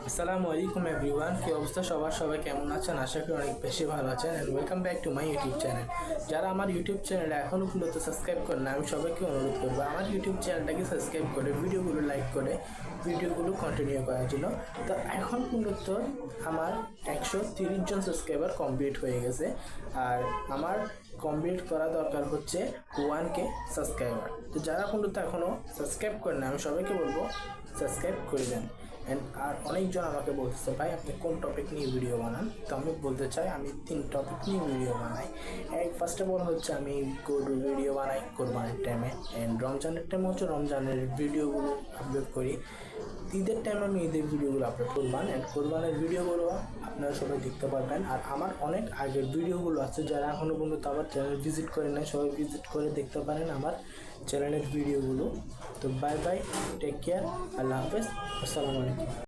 আসসালামু আলাইকুম এভরিওয়ান, কি অবস্থা সবার? সবাই কেমন আছেন? আশা করি অনেক বেশি ভালো আছেন। And welcome back to my YouTube channel. যারা আমার ইউটিউব চ্যানেলে এখনও পর্যন্ত সাবস্ক্রাইব করেন না, আমি সবাইকে অনুরোধ করবো আমার ইউটিউব চ্যানেলটাকে সাবস্ক্রাইব করে ভিডিওগুলো লাইক করে ভিডিওগুলো কন্টিনিউ করার জন্য। তো এখন পর্যন্ত আমার 130 জন সাবস্ক্রাইবার কমপ্লিট হয়ে গেছে, আর আমার কমপ্লিট করা দরকার হচ্ছে 1K সাবস্ক্রাইবার। তো যারা পর্যন্ত এখনও সাবস্ক্রাইব করেন না, আমি সবাইকে বলবো সাবস্ক্রাইব করে দেন। অ্যান্ড আর অনেকজন আমাকে বলতেছে, ভাই আপনি কোন টপিক নিয়ে ভিডিও বানান? তো আমি বলতে চাই আমি 3 টপিক নিয়ে ভিডিও বানাই। ফার্স্ট অফ অল হচ্ছে আমি গরুর ভিডিও বানাই কোরবানির টাইমে, অ্যান্ড রমজানের টাইমে হচ্ছে রমজানের ভিডিওগুলো আপলোড করি। ঈদের টাইমে আমি ঈদের ভিডিওগুলো আপলোড করবেন, অ্যান্ড কোরবানের ভিডিওগুলো আপনারা সবাই দেখতে পারবেন। আর আমার অনেক আগের ভিডিওগুলো আছে, যারা এখনও পর্যন্ত আমার চ্যানেল ভিজিট করেন নাই, সবাই ভিজিট করে দেখতে পারেন আমার চ্যানেলের ভিডিওগুলো। তো বাই বাই, টেক কেয়ার, আল্লাহ হাফেজ, আসসালামু আলাইকুম।